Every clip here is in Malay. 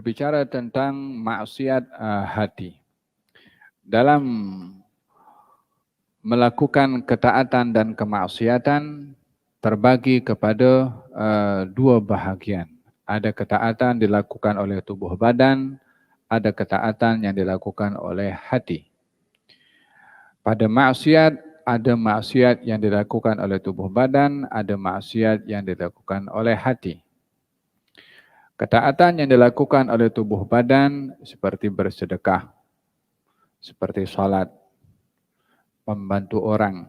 berbicara tentang maksiat hati. Dalam melakukan ketaatan dan kemaksiatan terbagi kepada dua bahagian. Ada ketaatan dilakukan oleh tubuh badan, ada ketaatan yang dilakukan oleh hati. Pada maksiat, ada maksiat yang dilakukan oleh tubuh badan, ada maksiat yang dilakukan oleh hati. Ketaatan yang dilakukan oleh tubuh badan seperti bersedekah, seperti salat, membantu orang,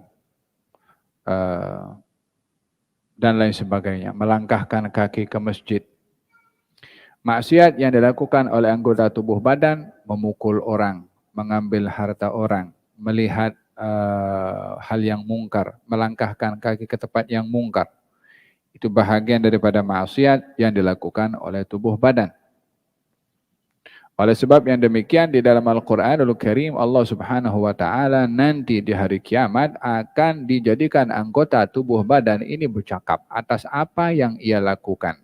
dan lain sebagainya, melangkahkan kaki ke masjid. Maksiat yang dilakukan oleh anggota tubuh badan, memukul orang, mengambil harta orang, melihat hal yang mungkar, melangkahkan kaki ke tempat yang mungkar. Itu bahagian daripada maksiat yang dilakukan oleh tubuh badan. Oleh sebab yang demikian di dalam Al-Quranul Karim Allah Subhanahu wa taala nanti di hari kiamat akan dijadikan anggota tubuh badan ini bercakap atas apa yang ia lakukan.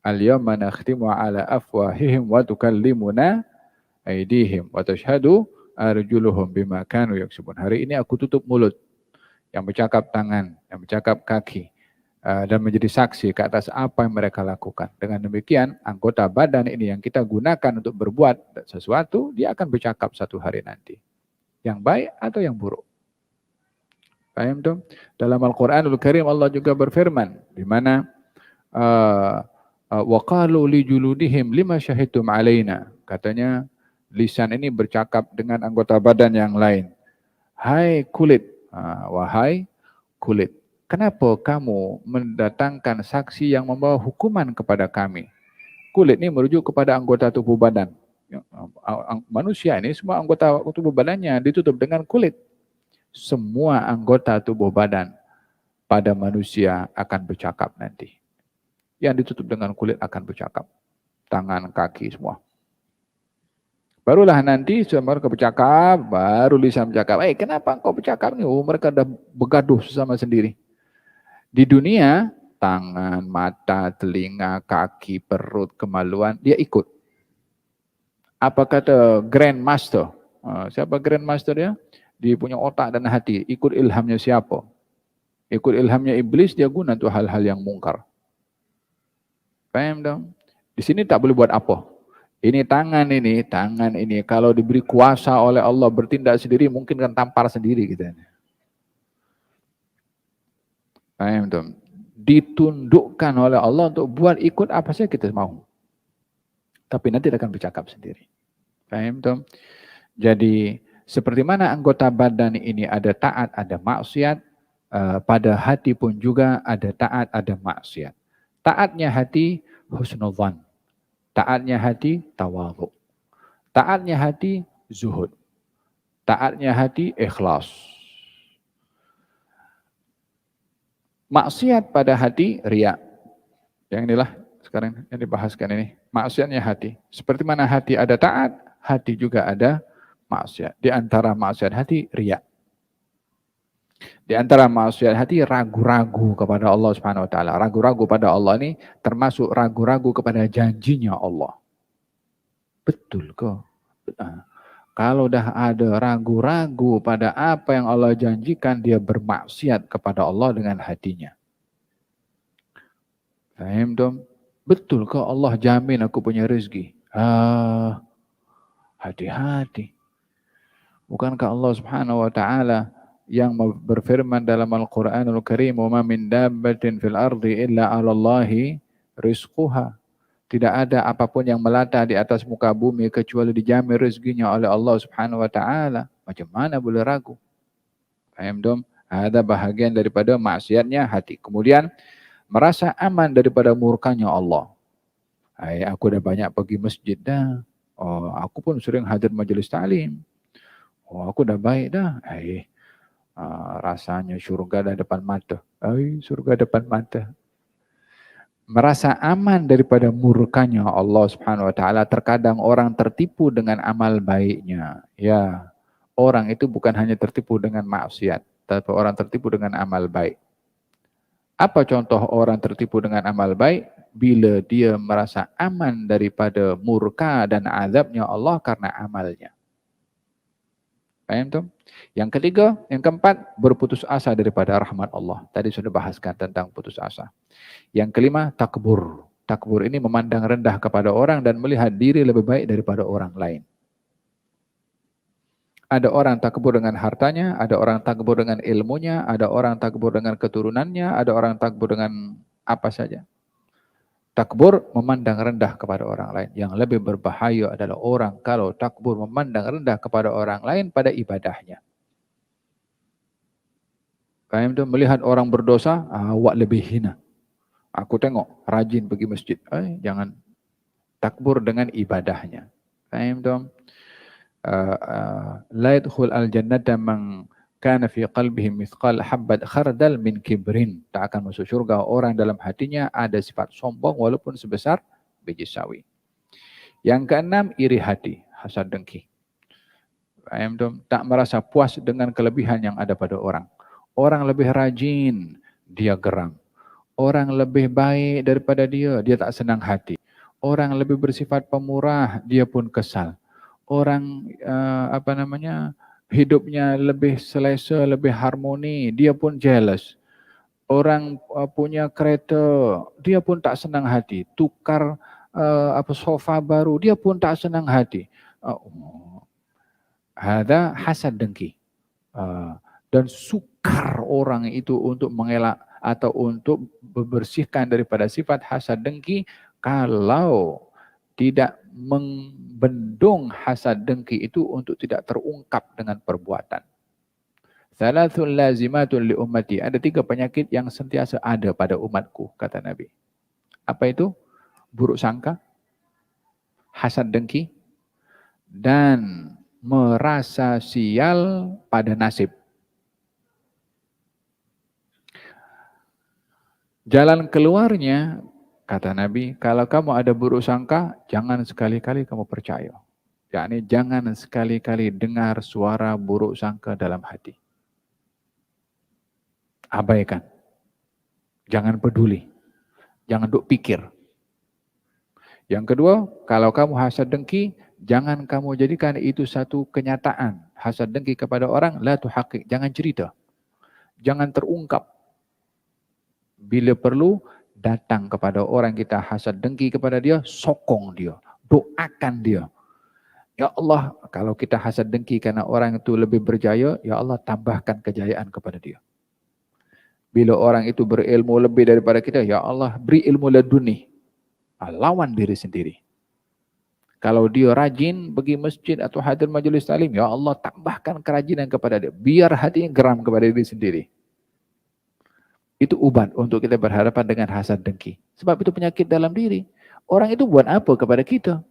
Al-yawma nakhtimu ala afwahihim wa tukallimuna aydihim wa tashhadu arjuluhum bima kanu yaksubun. Hari ini aku tutup mulut, yang bercakap tangan, yang bercakap kaki, dan menjadi saksi ke atas apa yang mereka lakukan. Dengan demikian, anggota badan ini yang kita gunakan untuk berbuat sesuatu, dia akan bercakap satu hari nanti. Yang baik atau yang buruk. Paham tuh? Dalam Al-Quranul Karim Allah juga berfirman, di mana وَقَالُوا لِجُلُودِهِمْ لِمَا شَهِدْتُمْ عَلَيْنَا. Katanya, lisan ini bercakap dengan anggota badan yang lain. Hai kulit, wahai kulit. Kenapa kamu mendatangkan saksi yang membawa hukuman kepada kami? Kulit ini merujuk kepada anggota tubuh badan. Manusia ini semua anggota tubuh badannya ditutup dengan kulit. Semua anggota tubuh badan pada manusia akan bercakap nanti. Yang ditutup dengan kulit akan bercakap. Tangan, kaki, semua. Barulah nanti semua mereka bercakap, baru lisan bercakap. Kenapa engkau bercakap ni? Mereka dah bergaduh sesama sendiri. Di dunia, tangan, mata, telinga, kaki, perut, kemaluan, dia ikut. Apa kata Grandmaster? Siapa Grandmaster dia? Dia punya otak dan hati. Ikut ilhamnya siapa? Ikut ilhamnya iblis, dia guna untuk hal-hal yang mungkar. Paham dong? Di sini tak boleh buat apa. Ini tangan ini. Kalau diberi kuasa oleh Allah bertindak sendiri, mungkin kan tampar sendiri kita. Paham tuh? Ditundukkan oleh Allah untuk buat ikut apa saja kita mau. Tapi nanti akan bercakap sendiri. Paham tuh? Jadi seperti mana anggota badan ini ada taat, ada maksiat, pada hati pun juga ada taat, ada maksiat. Taatnya hati husnudzan. Taatnya hati tawadhu. Taatnya hati zuhud. Taatnya hati ikhlas. Maksiat pada hati riya. Yang inilah sekarang yang dibahaskan ini. Maksiatnya hati. Seperti mana hati ada taat, hati juga ada maksiat. Di antara maksiat hati riya. Di antara maksiat hati ragu-ragu kepada Allah Subhanahu wa taala. Ragu-ragu pada Allah ini termasuk ragu-ragu kepada janjinya Allah. Betul kok. Kalau dah ada ragu-ragu pada apa yang Allah janjikan, dia bermaksiat kepada Allah dengan hatinya. Faham dong? Betul kok Allah jamin aku punya rezeki. Hati-hati. Bukankah Allah Subhanahu wa taala yang berfirman dalam Al-Quranul Karim, "Wa ma min dabbatin fil ardi illa 'ala Allahi rizquha." Tidak ada apapun yang melata di atas muka bumi kecuali dijamin rezekinya oleh Allah Subhanahu wa taala. Macam mana boleh ragu? Paham dong? Ada bahagian daripada maksiatnya hati. Kemudian merasa aman daripada murkanya Allah. Aku dah banyak pergi masjid dah. Aku pun sering hadir majlis ta'lim. Aku dah baik dah. Rasanya syurga dah depan mata. Syurga depan mata. Merasa aman daripada murkanya Allah Subhanahu wa taala. Terkadang orang tertipu dengan amal baiknya. Ya, orang itu bukan hanya tertipu dengan maksiat, tapi orang tertipu dengan amal baik. Apa contoh orang tertipu dengan amal baik? Bila dia merasa aman daripada murka dan azabnya Allah karena amalnya. Paham tu? Yang ketiga, yang keempat, berputus asa daripada rahmat Allah. Tadi sudah bahaskan tentang putus asa. Yang kelima, takbur. Takbur ini memandang rendah kepada orang dan melihat diri lebih baik daripada orang lain. Ada orang takbur dengan hartanya, ada orang takbur dengan ilmunya, ada orang takbur dengan keturunannya, ada orang takbur dengan apa saja. Takbur memandang rendah kepada orang lain. Yang lebih berbahaya adalah orang kalau takbur memandang rendah kepada orang lain pada ibadahnya. Kalian tu melihat orang berdosa, awak lebih hina. Aku tengok rajin pergi masjid. Jangan takbur dengan ibadahnya. Kalian tu la yadkhul al-jannata man kana fi qalbihi mithqal habbat khardal min kibrin. Tak akan masuk syurga orang dalam hatinya ada sifat sombong walaupun sebesar biji sawi. Yang keenam, iri hati, hasad dengki. Tak merasa puas dengan kelebihan yang ada pada orang. Orang lebih rajin, dia geram. Orang lebih baik daripada dia, dia tak senang hati. Orang lebih bersifat pemurah, dia pun kesal. Orang hidupnya lebih selesa, lebih harmoni, dia pun jealous. Orang punya kereta, dia pun tak senang hati. Tukar sofa baru, dia pun tak senang hati. Hada hasad dengki. Dan sukar orang itu untuk mengelak atau untuk membersihkan daripada sifat hasad dengki kalau tidak membendung hasad dengki itu untuk tidak terungkap dengan perbuatan. Thalathul lazimatun li ummati. Ada 3 penyakit yang sentiasa ada pada umatku, kata Nabi. Apa itu? Buruk sangka, hasad dengki, dan merasa sial pada nasib. Jalan keluarnya, kata Nabi, kalau kamu ada buruk sangka, jangan sekali-kali kamu percaya. Yakni jangan sekali-kali dengar suara buruk sangka dalam hati. Abaikan. Jangan peduli. Jangan duk pikir. Yang kedua, kalau kamu hasad dengki, jangan kamu jadikan itu satu kenyataan. Hasad dengki kepada orang, la tuhaqqiq, jangan cerita. Jangan terungkap. Bila perlu, datang kepada orang kita hasad dengki kepada dia, sokong dia, doakan dia. Ya Allah, kalau kita hasad dengki karena orang itu lebih berjaya, ya Allah tambahkan kejayaan kepada dia. Bila orang itu berilmu lebih daripada kita, ya Allah beri ilmu laduni. Lawan diri sendiri. Kalau dia rajin pergi masjid atau hadir majlis talim, ya Allah tambahkan kerajinan kepada dia. Biar hatinya geram kepada diri sendiri. Itu ubat untuk kita berhadapan dengan hasad dengki. Sebab itu penyakit dalam diri. Orang itu buat apa kepada kita?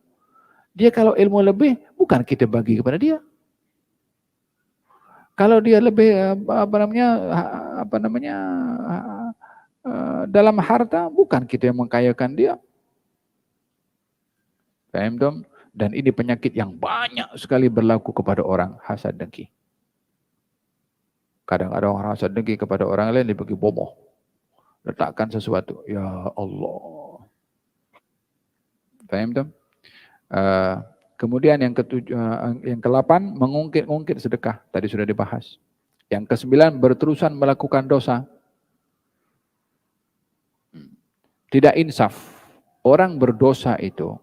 Dia kalau ilmu lebih, bukan kita bagi kepada dia. Kalau dia lebih dalam harta, bukan kita yang mengkayakan dia. Paham dong? Dan ini penyakit yang banyak sekali berlaku kepada orang hasad dengki. Kadang-kadang orang hasad dengki kepada orang lain, dia pergi bomoh. Letakkan sesuatu. Ya Allah. Paham tak? Kemudian yang ke-8, mengungkit-ungkit sedekah. Tadi sudah dibahas. Yang ke-9, berterusan melakukan dosa. Tidak insaf. Orang berdosa itu,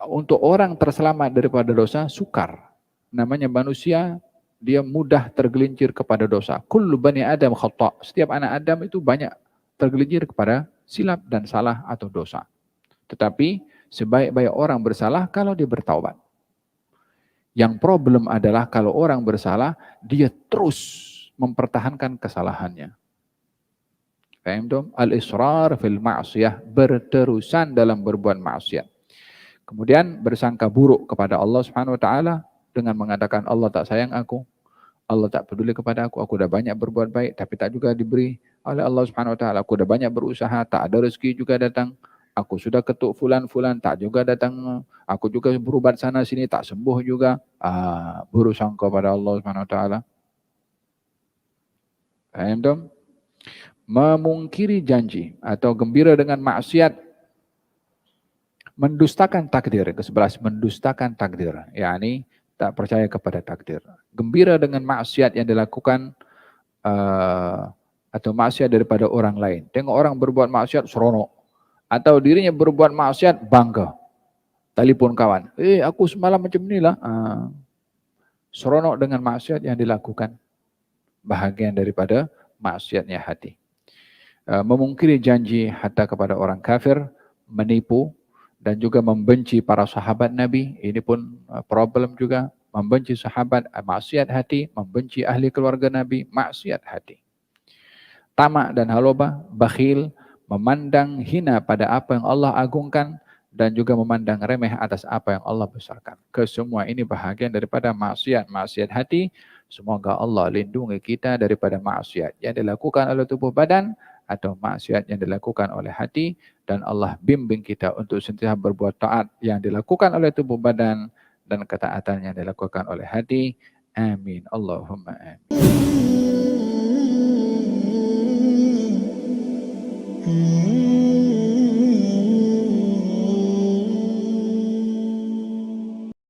untuk orang terselamat daripada dosa, sukar. Namanya manusia, dia mudah tergelincir kepada dosa. Kullu bani Adam khata'. Setiap anak Adam itu banyak tergelincir kepada silap dan salah atau dosa. Tetapi sebaik-baik orang bersalah kalau dia bertaubat. Yang problem adalah kalau orang bersalah, dia terus mempertahankan kesalahannya. Paham dong? Al-israr fil ma'siyah, berterusan dalam berbuat maksiat. Kemudian bersangka buruk kepada Allah Subhanahu wa taala dengan mengatakan Allah tak sayang aku, Allah tak peduli kepada aku sudah banyak berbuat baik tapi tak juga diberi oleh Allah Subhanahu wa taala, aku sudah banyak berusaha tak ada rezeki juga datang. Aku sudah ketuk fulan-fulan tak juga datang. Aku juga berubat sana sini tak sembuh juga. Buruk sangka pada Allah Subhanahu wa taala. Paham dong? memungkiri janji atau gembira dengan maksiat, mendustakan takdir. Ke-11, mendustakan takdir, yakni tak percaya kepada takdir. Gembira dengan maksiat yang dilakukan atau maksiat daripada orang lain. Tengok orang berbuat maksiat seronok, atau dirinya berbuat maksiat bangga. Telepon kawan, aku semalam macam inilah. Seronok dengan maksiat yang dilakukan, bahagian daripada maksiatnya hati. Memungkiri janji hatta kepada orang kafir, menipu, dan juga membenci para sahabat Nabi. Ini pun problem juga. Membenci sahabat, maksiat hati. Membenci ahli keluarga Nabi, maksiat hati. Tamak dan haloba, bakhil, memandang hina pada apa yang Allah agungkan, dan juga memandang remeh atas apa yang Allah besarkan. Kesemua ini bahagian daripada maksiat hati. Semoga Allah lindungi kita daripada maksiat yang dilakukan oleh tubuh badan atau maksiat yang dilakukan oleh hati, dan Allah bimbing kita untuk sentiasa berbuat taat yang dilakukan oleh tubuh badan dan ketaatan yang dilakukan oleh hati. Amin. Allahumma amin.